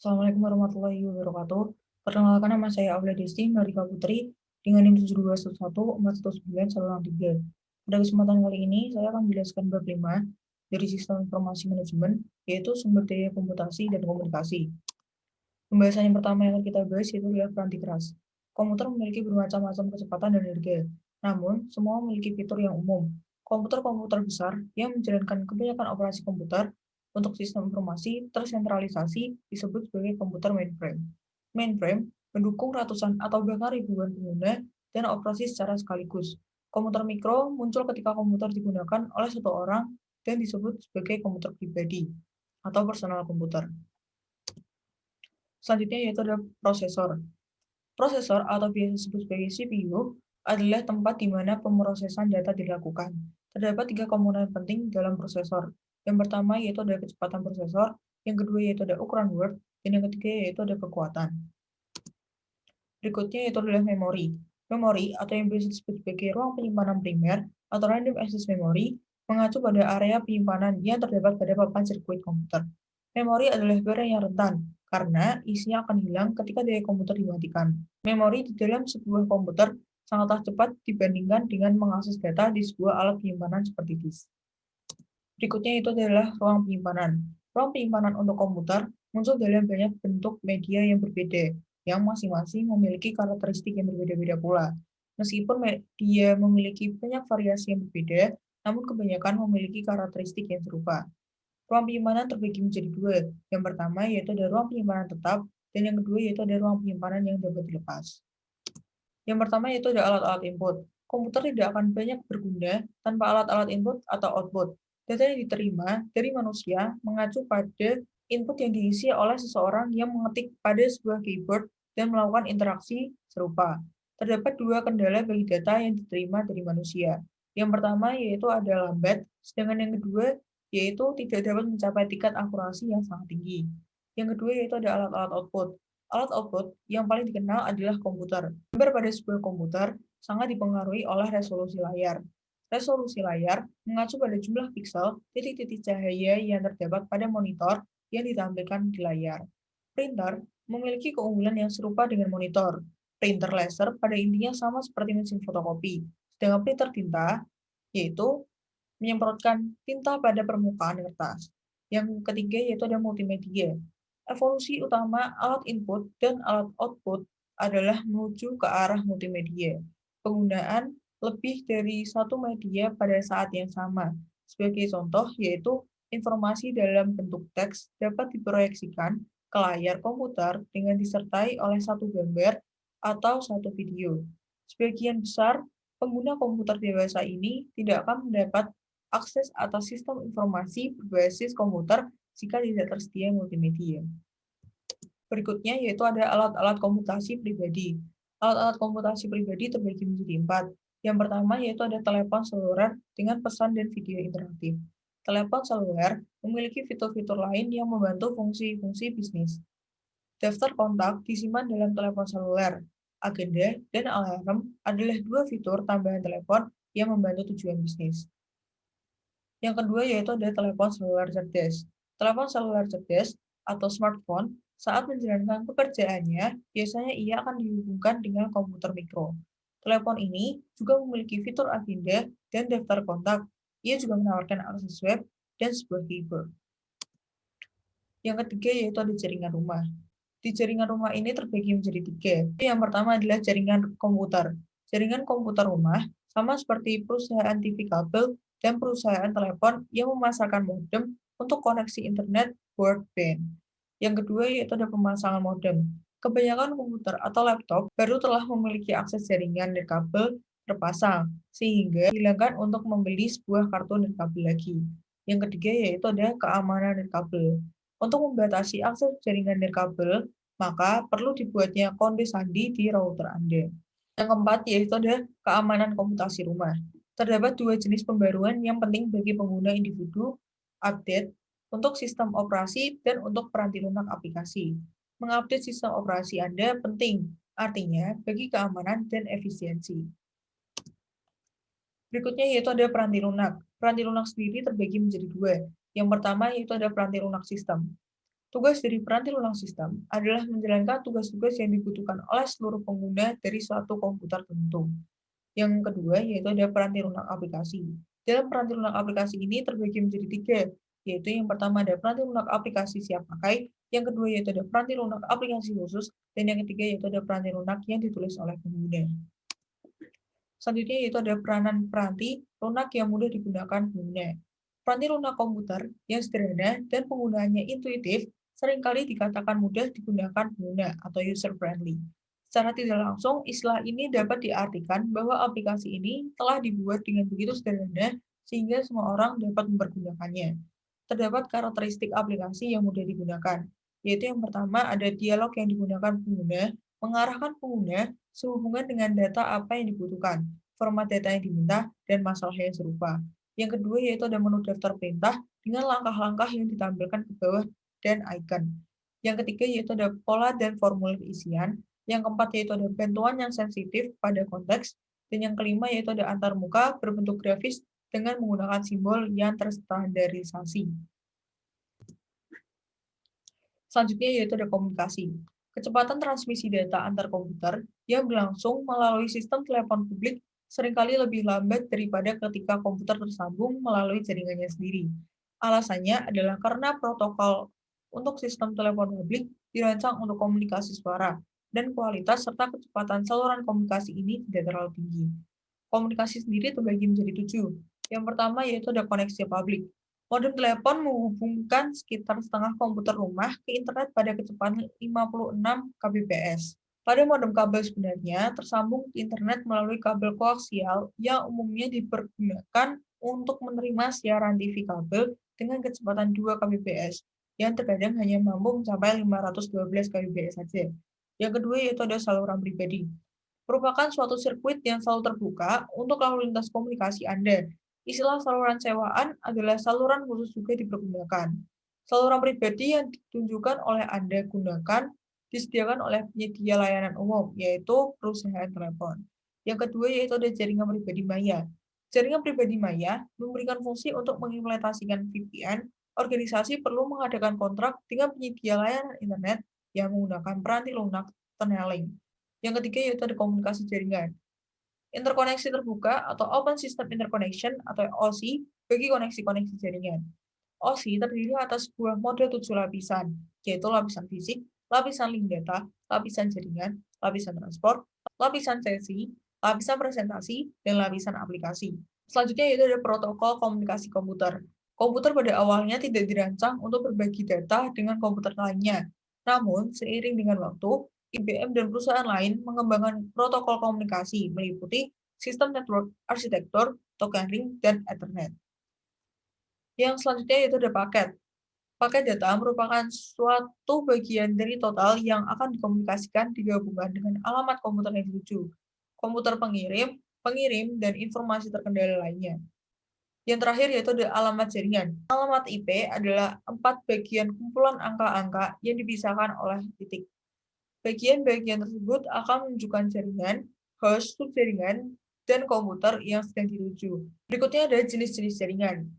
Assalamualaikum warahmatullahi wabarakatuh. Perkenalkan nama saya Aulia Desti Marika Putri dengan NIM 7211419163. Pada kesempatan kali ini, saya akan menjelaskan bab 5 dari Sistem Informasi Manajemen, yaitu sumber daya komputasi dan komunikasi. Pembahasan yang pertama yang akan kita bahas yaitu adalah peranti keras. Komputer memiliki bermacam-macam kecepatan dan harga, namun semua memiliki fitur yang umum. Komputer-komputer besar yang menjalankan kebanyakan operasi komputer untuk sistem informasi tersentralisasi disebut sebagai komputer mainframe. Mainframe mendukung ratusan atau bahkan ribuan pengguna dan operasi secara sekaligus. Komputer mikro muncul ketika komputer digunakan oleh satu orang dan disebut sebagai komputer pribadi atau personal komputer. Selanjutnya yaitu adalah prosesor. Prosesor atau biasa disebut sebagai CPU adalah tempat di mana pemrosesan data dilakukan. Terdapat tiga komponen penting dalam prosesor. Yang pertama yaitu ada kecepatan prosesor, yang kedua yaitu ada ukuran word, dan yang ketiga yaitu ada kekuatan. Berikutnya yaitu adalah memori. Memori atau yang biasa disebut sebagai ruang penyimpanan primer atau random access memory mengacu pada area penyimpanan yang terdapat pada papan sirkuit komputer. Memori adalah barang yang rentan karena isinya akan hilang ketika daya komputer dimatikan. Memori di dalam sebuah komputer sangatlah cepat dibandingkan dengan mengakses data di sebuah alat penyimpanan seperti disk. Berikutnya itu adalah ruang penyimpanan. Ruang penyimpanan untuk komputer muncul dalam banyak bentuk media yang berbeda, yang masing-masing memiliki karakteristik yang berbeda-beda pula. Meskipun media memiliki banyak variasi yang berbeda, namun kebanyakan memiliki karakteristik yang serupa. Ruang penyimpanan terbagi menjadi dua. Yang pertama yaitu ada ruang penyimpanan tetap, dan yang kedua yaitu ada ruang penyimpanan yang dapat dilepas. Yang pertama yaitu ada alat-alat input. Komputer tidak akan banyak berguna tanpa alat-alat input atau output. Data yang diterima dari manusia mengacu pada input yang diisi oleh seseorang yang mengetik pada sebuah keyboard dan melakukan interaksi serupa. Terdapat dua kendala bagi data yang diterima dari manusia. Yang pertama yaitu ada lambat, sedangkan yang kedua yaitu tidak dapat mencapai tingkat akurasi yang sangat tinggi. Yang kedua yaitu ada alat-alat output. Alat output yang paling dikenal adalah komputer. Gambar pada sebuah komputer sangat dipengaruhi oleh resolusi layar. Resolusi layar mengacu pada jumlah piksel titik-titik cahaya yang terdapat pada monitor yang ditampilkan di layar. Printer memiliki keunggulan yang serupa dengan monitor. Printer laser pada intinya sama seperti mesin fotokopi, sedangkan printer tinta yaitu menyemprotkan tinta pada permukaan kertas. Yang ketiga yaitu ada multimedia. Evolusi utama alat input dan alat output adalah menuju ke arah multimedia. Penggunaan lebih dari satu media pada saat yang sama. Sebagai contoh yaitu informasi dalam bentuk teks dapat diproyeksikan ke layar komputer dengan disertai oleh satu gambar atau satu video. Sebagian besar pengguna komputer dewasa ini tidak akan mendapat akses atas sistem informasi berbasis komputer jika tidak tersedia multimedia. Berikutnya yaitu ada alat-alat komputasi pribadi. Alat-alat komputasi pribadi terbagi menjadi 4. Yang pertama yaitu ada telepon seluler dengan pesan dan video interaktif. Telepon seluler memiliki fitur-fitur lain yang membantu fungsi-fungsi bisnis. Daftar kontak disimpan dalam telepon seluler. Agenda dan alarm adalah dua fitur tambahan telepon yang membantu tujuan bisnis. Yang kedua yaitu ada telepon seluler cerdas. Telepon seluler cerdas atau smartphone saat menjalankan pekerjaannya, biasanya ia akan dihubungkan dengan komputer mikro. Telepon ini juga memiliki fitur agenda dan daftar kontak. Ia juga menawarkan akses web dan sebuah keyboard. Yang ketiga yaitu ada jaringan rumah. Di jaringan rumah ini terbagi menjadi tiga. Yang pertama adalah jaringan komputer. Jaringan komputer rumah sama seperti perusahaan TV kabel dan perusahaan telepon yang memasarkan modem untuk koneksi internet broadband. Yang kedua yaitu ada pemasangan modem. Kebanyakan komputer atau laptop baru telah memiliki akses jaringan nirkabel terpasang, sehingga dihilangkan untuk membeli sebuah kartu nirkabel lagi. Yang ketiga yaitu ada keamanan nirkabel. Untuk membatasi akses jaringan nirkabel, maka perlu dibuatnya konde sandi di router Anda. Yang keempat yaitu ada keamanan komputasi rumah. Terdapat dua jenis pembaruan yang penting bagi pengguna individu, update untuk sistem operasi dan untuk peranti lunak aplikasi. Mengupdate sistem operasi Anda penting, artinya bagi keamanan dan efisiensi. Berikutnya yaitu ada peranti lunak. Peranti lunak sendiri terbagi menjadi dua. Yang pertama yaitu ada peranti lunak sistem. Tugas dari peranti lunak sistem adalah menjalankan tugas-tugas yang dibutuhkan oleh seluruh pengguna dari suatu komputer tertentu. Yang kedua, yaitu ada peranti lunak aplikasi. Dalam peranti lunak aplikasi ini terbagi menjadi tiga, yaitu yang pertama ada peranti lunak aplikasi siap pakai, yang kedua yaitu ada peranti lunak aplikasi khusus, dan yang ketiga yaitu ada peranti lunak yang ditulis oleh pengguna. Selanjutnya yaitu ada peranan peranti lunak yang mudah digunakan pengguna. Peranti lunak komputer yang sederhana dan penggunaannya intuitif seringkali dikatakan mudah digunakan pengguna atau user-friendly. Secara tidak langsung, istilah ini dapat diartikan bahwa aplikasi ini telah dibuat dengan begitu sederhana sehingga semua orang dapat mempergunakannya. Terdapat karakteristik aplikasi yang mudah digunakan, yaitu yang pertama ada dialog yang digunakan pengguna, mengarahkan pengguna sehubungan dengan data apa yang dibutuhkan, format data yang diminta, dan masalah yang serupa. Yang kedua yaitu ada menu daftar perintah dengan langkah-langkah yang ditampilkan ke bawah dan icon. Yang ketiga yaitu ada pola dan formulir isian. Yang keempat yaitu ada bantuan yang sensitif pada konteks. Dan yang kelima yaitu ada antarmuka berbentuk grafis dengan menggunakan simbol yang terstandarisasi. Selanjutnya yaitu ada komunikasi. Kecepatan transmisi data antar komputer yang berlangsung melalui sistem telepon publik seringkali lebih lambat daripada ketika komputer tersambung melalui jaringannya sendiri. Alasannya adalah karena protokol untuk sistem telepon publik dirancang untuk komunikasi suara, dan kualitas serta kecepatan saluran komunikasi ini tidak terlalu tinggi. Komunikasi sendiri terbagi menjadi 7. Yang pertama yaitu ada koneksi publik. Modem telepon menghubungkan sekitar setengah komputer rumah ke internet pada kecepatan 56 kbps. Pada modem kabel sebenarnya tersambung ke internet melalui kabel koaksial yang umumnya dipergunakan untuk menerima siaran TV kabel dengan kecepatan 2 kbps, yang terkadang hanya mampu mencapai 512 kbps saja. Yang kedua yaitu ada saluran pribadi. Merupakan suatu sirkuit yang selalu terbuka untuk lalu lintas komunikasi Anda. Istilah saluran sewaan adalah saluran khusus juga dipergunakan. Saluran pribadi yang ditunjukkan oleh Anda gunakan disediakan oleh penyedia layanan umum, yaitu perusahaan telepon. Yang kedua yaitu ada jaringan pribadi maya. Jaringan pribadi maya memberikan fungsi untuk mengimplementasikan VPN. Organisasi perlu mengadakan kontrak dengan penyedia layanan internet yang menggunakan peranti lunak tunneling. Yang ketiga yaitu ada komunikasi jaringan. Interkoneksi terbuka atau Open System Interconnection atau OSI bagi koneksi-koneksi jaringan. OSI terdiri atas sebuah model 7 lapisan, yaitu lapisan fisik, lapisan link data, lapisan jaringan, lapisan transport, lapisan sesi, lapisan presentasi, dan lapisan aplikasi. Selanjutnya yaitu ada protokol komunikasi komputer. Komputer pada awalnya tidak dirancang untuk berbagi data dengan komputer lainnya. Namun, seiring dengan waktu, IBM dan perusahaan lain mengembangkan protokol komunikasi meliputi sistem network arsitektur, token ring, dan Ethernet. Yang selanjutnya yaitu ada paket. Paket data merupakan suatu bagian dari total yang akan dikomunikasikan digabungkan dengan alamat komputer yang dituju, komputer pengirim, pengirim, dan informasi terkendali lainnya. Yang terakhir yaitu ada alamat jaringan. Alamat IP adalah 4 bagian kumpulan angka-angka yang dipisahkan oleh titik. Bagian-bagian tersebut akan menunjukkan jaringan, host, subjaringan, dan komputer yang sedang dituju. Berikutnya ada jenis-jenis jaringan.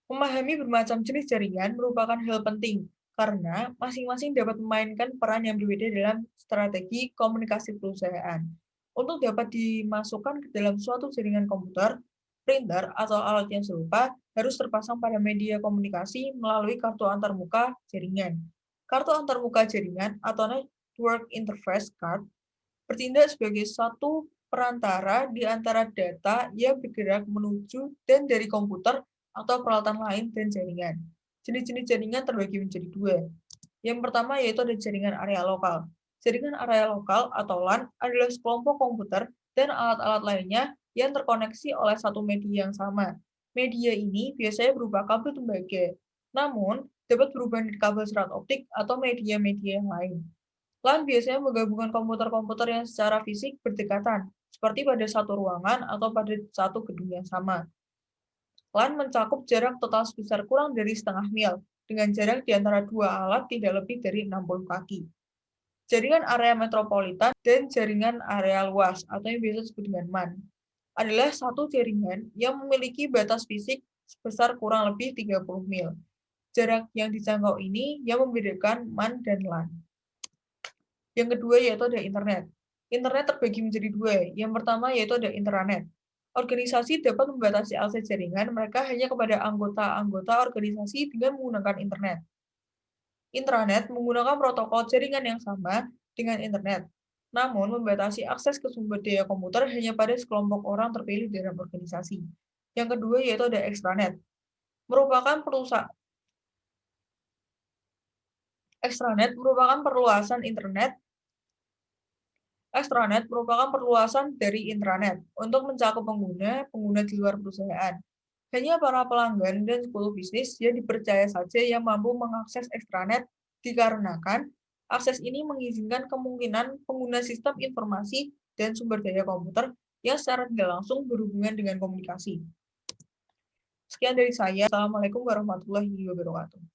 Memahami bermacam jenis jaringan merupakan hal penting, karena masing-masing dapat memainkan peran yang berbeda dalam strategi komunikasi perusahaan. Untuk dapat dimasukkan ke dalam suatu jaringan komputer, printer, atau alat yang serupa harus terpasang pada media komunikasi melalui kartu antarmuka jaringan. Kartu antarmuka jaringan atau Network Interface Card bertindak sebagai satu perantara di antara data yang bergerak menuju dan dari komputer atau peralatan lain dan jaringan. Jenis-jenis jaringan terbagi menjadi 2. Yang pertama yaitu ada jaringan area lokal. Jaringan area lokal atau LAN adalah sekelompok komputer dan alat-alat lainnya yang terkoneksi oleh satu media yang sama. Media ini biasanya berupa kabel tembaga, namun dapat berubah menjadi kabel serat optik atau media-media yang lain. LAN biasanya menggabungkan komputer-komputer yang secara fisik berdekatan, seperti pada satu ruangan atau pada satu gedung yang sama. LAN mencakup jarak total sebesar kurang dari setengah mil, dengan jarak di antara dua alat tidak lebih dari 60 kaki. Jaringan area metropolitan dan jaringan area luas, atau yang biasa disebut dengan MAN, adalah satu jaringan yang memiliki batas fisik sebesar kurang lebih 30 mil. Jarak yang dijangkau ini yang membedakan MAN dan LAN. Yang kedua yaitu ada internet. Internet terbagi menjadi dua. Yang pertama yaitu ada intranet. Organisasi dapat membatasi akses jaringan mereka hanya kepada anggota-anggota organisasi dengan menggunakan internet. Intranet menggunakan protokol jaringan yang sama dengan internet, namun membatasi akses ke sumber daya komputer hanya pada sekelompok orang terpilih dalam organisasi. Yang kedua yaitu ada extranet. Merupakan perusahaan Extranet merupakan perluasan internet. Extranet merupakan perluasan dari intranet untuk mencakup pengguna di luar perusahaan. Hanya para pelanggan dan 10 bisnis yang dipercaya saja yang mampu mengakses extranet dikarenakan akses ini mengizinkan kemungkinan pengguna sistem informasi dan sumber daya komputer yang secara tidak langsung berhubungan dengan komunikasi. Sekian dari saya. Assalamualaikum warahmatullahi wabarakatuh.